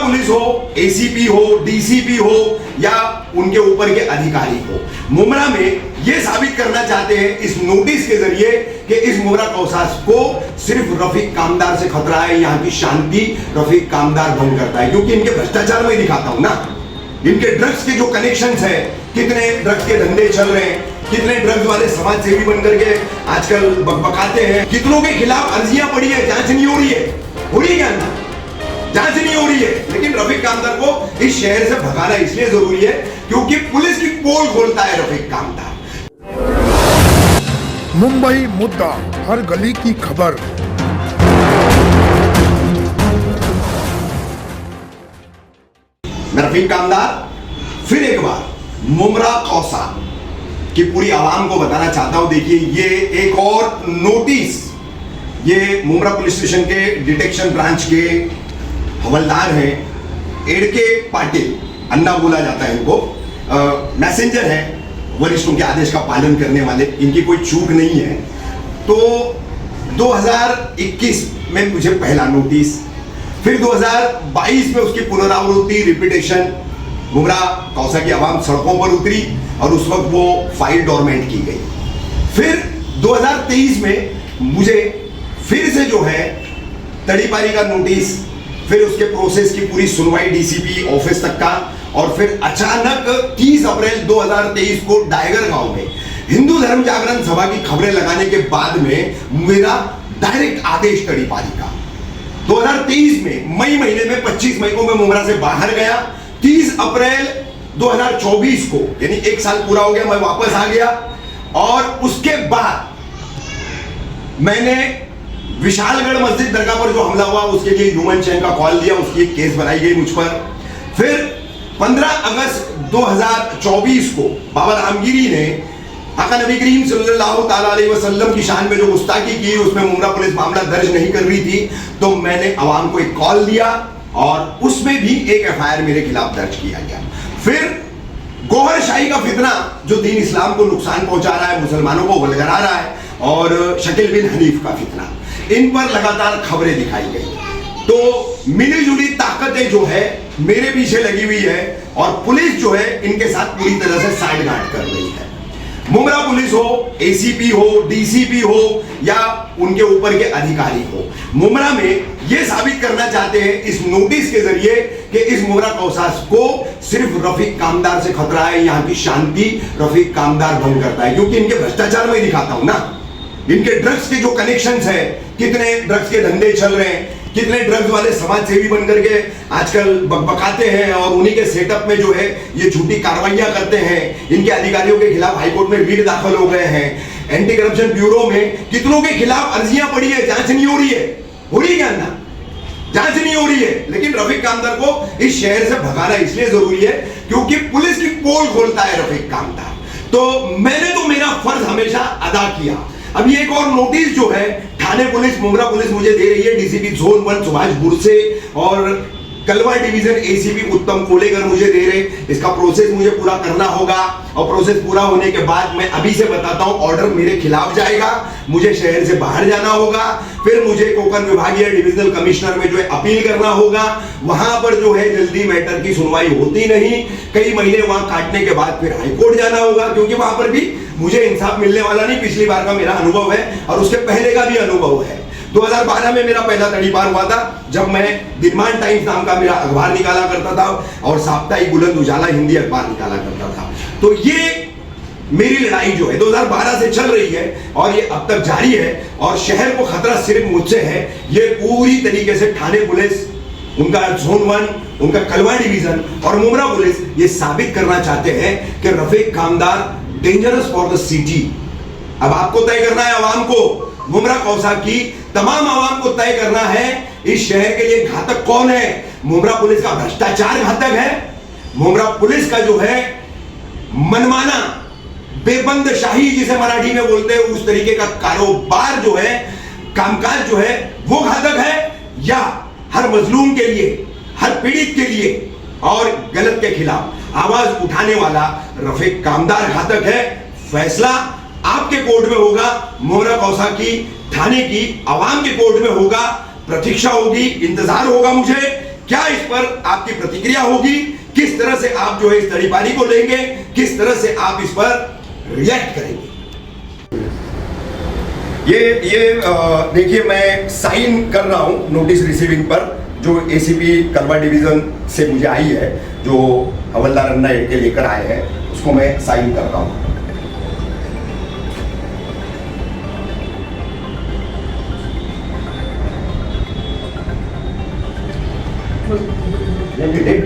Police हो, ACP हो, DCP हो या उनके ऊपर के अधिकारी हो, मुमरा में ये साबित करना चाहते हैं इस नोटिस के जरिए कि इस मुमरा कौसास को सिर्फ रफीक कामदार से खतरा है, यहाँ की शांति रफीक कामदार भंग करता है। क्योंकि इनके भ्रष्टाचार में दिखाता हूं ना, इनके ड्रग्स के जो कनेक्शंस है, कितने ड्रग्स के धंधे चल रहे हैं, कितने ड्रग्स वाले समाज सेवी बनकर के आजकल बकबकाते हैं, कितनों के खिलाफ अर्जियां पड़ी है, जांच नहीं हो रही है, हो रही है क्या? जांच नहीं हो रही है। लेकिन रफीक कामदार को इस शहर से भगाना इसलिए जरूरी है क्योंकि पुलिस की पोल खोलता है रफीक कामदार। मुंबई मुद्दा, हर गली की खबर। मैं रफीक कामदार फिर एक बार मुमरा कौसा की पूरी आवाम को बताना चाहता हूं। देखिए, ये एक और नोटिस, ये मुमरा पुलिस स्टेशन के डिटेक्शन ब्रांच के हवलदार हैं एडके पाटिल, अन्ना बोला जाता है इनको, मैसेंजर है, वरिष्ठों के आदेश का पालन करने वाले, इनकी कोई चूक नहीं है। तो 2021 में मुझे पहला नोटिस, फिर 2022 में उसकी पुनरावृत्ति, रिपीटेशन, मुमरा कौसा की आवाम सड़कों पर उतरी और उस वक्त वो फाइल डोरमेंट की गई। फिर 2023 में मुझे फिर से जो है तड़ीपारी का नोटिस, फिर उसके प्रोसेस की पूरी सुनवाई डीसीपी ऑफिस तक का, और फिर अचानक 30 अप्रैल 2023 को डायगर गांव में हिंदू धर्म जागरण सभा की खबरें लगाने के बाद में मेरा डायरेक्ट आदेश तड़ीपारी का 2023 में मई महीने में 25 मई को मैं मुमरा से बाहर गया। 30 अप्रैल 2024 को, यानी एक साल पूरा हो गया, मैं वापस आ गया। और उसके बाद मैंने विशालगढ़ मस्जिद दरगाह पर जो हमला हुआ उसके लिए ह्यूमन चैन का कॉल दिया, उसकी एक केस बनाई गई मुझ पर। फिर 15 अगस्त 2024 को बाबा रामगिरी ने आका नबी करीम सल्लल्लाहु ताला अलैहि वसल्लम की शान में जो गुस्ताखी की, उसमें मुमरा पुलिस मामला दर्ज नहीं कर रही थी, तो मैंने आवाम को एक कॉल दिया और उसमें भी एक एफआईआर मेरे खिलाफ दर्ज किया गया। फिर गोहर शाही का फितना जो दीन इस्लाम को नुकसान पहुंचा रहा है, मुसलमानों को गलगला रहा है, और शकील बिन हनीफ का फितना, इन पर लगातार खबरें दिखाई गई। तो मिली जुली ताकतें जो है मेरे पीछे लगी हुई है और पुलिस जो है इनके साथ पूरी तरह से साठगांठ कर रही है। मुमरा पुलिस हो, एसीपी हो, डीसीपी हो या उनके ऊपर के अधिकारी हो, मुमरा में यह साबित करना चाहते हैं इस नोटिस के जरिए कि इस मुमरा कौसास को सिर्फ रफीक कामदार से खतरा है, यहाँ की शांति रफीक कामदार भंग करता है। क्योंकि इनके भ्रष्टाचार में दिखाता हूं ना, इनके ड्रग्स के जो कनेक्शंस है, कितने ड्रग्स के धंधे चल रहे हैं, कितने ड्रग्स वाले समाज सेवी बनकर के आजकल बकबकाते हैं और उन्हीं के सेटअप में जो है ये झूठी कार्रवाइयां करते हैं। इनके अधिकारियों के खिलाफ हाईकोर्ट में रीट दाखिल हो गए हैं, एंटी करप्शन ब्यूरो में कितनों के खिलाफ अर्जियां पड़ी है, जांच नहीं हो रही है, हो रही है क्या ना? जांच नहीं हो रही है। लेकिन रफीक कामदार को इस शहर से भगाना इसलिए जरूरी है क्योंकि पुलिस की पोल खोलता है रफीक कामदार। तो मैंने तो मेरा फर्ज हमेशा अदा किया। अब ये एक और नोटिस जो है थाने पुलिस, मुमरा पुलिस मुझे दे रही है, डीसीपी जोन 1 सुभाष बुरसे और कलवा डिवीजन एसीपी उत्तम कोलेकर मुझे दे रहे। इसका प्रोसेस मुझे पूरा करना होगा और प्रोसेस पूरा होने के बाद मैं अभी से बताता हूं ऑर्डर मेरे खिलाफ जाएगा, मुझे शहर से बाहर जाना होगा, फिर मुझे कोंकण विभागीय डिविजनल कमिश्नर में जो है अपील करना होगा। वहां पर जो है जल्दी मैटर की सुनवाई होती नहीं, कई महीने वहां काटने के बाद फिर हाईकोर्ट जाना होगा क्योंकि वहां पर भी मुझे इंसाफ मिलने वाला नहीं। पिछली बार का मेरा अनुभव है और उसके पहले का भी अनुभव है। 2012 में मेरा पहला तड़ीपार हुआ था जब मैं दिनमान टाइम्स नाम का मेरा अखबार निकाला करता था और साप्ताहिक बुलंद उजाला हिंदी अखबार निकाला करता था। तो ये मेरी लड़ाई जो है 2012 से चल रही है और ये अब तक जारी है और शहर को खतरा सिर्फ मुझसे है। ये पूरी तरीके से थाने पुलिस, उनका जोन 1, उनका कलवा डिवीजन और मुमरा पुलिस ये साबित करना चाहते हैं कि रफीक कामदार डेंजरस फॉर द सिटी। अब आपको तय करना है, आवाम को, मुमरा कौसा की तमाम आवाम को तय करना है इस शहर के लिए घातक कौन है। मुमरा पुलिस का भ्रष्टाचार घातक है, मुमरा पुलिस का जो है मनमाना बेबंद शाही जिसे मराठी में बोलते हैं उस तरीके का कारोबार जो है, कामकाज जो है वो घातक है, या हर मजलूम के लिए, हर पीड़ित के लिए और गलत के खिलाफ आवाज उठाने वाला रफीक कामदार घातक है। फैसला आपके कोर्ट में होगा, मुमरा कौसा की थाने की आवाम के कोर्ट में होगा। प्रतीक्षा होगी, इंतजार होगा मुझे क्या इस पर आपकी प्रतिक्रिया होगी, किस तरह से आप जो है इस तड़ीपारी को लेंगे, किस तरह से आप इस पर रिएक्ट करेंगे। ये देखिए, मैं साइन कर रहा हूं नोटिस रिसीविंग पर, जो एसीपी कलवा डिवीजन से मुझे आई है, जो हवलदार अन्ना के लेकर आए हैं, उसको मैं साइन कर रहा हूं। डेट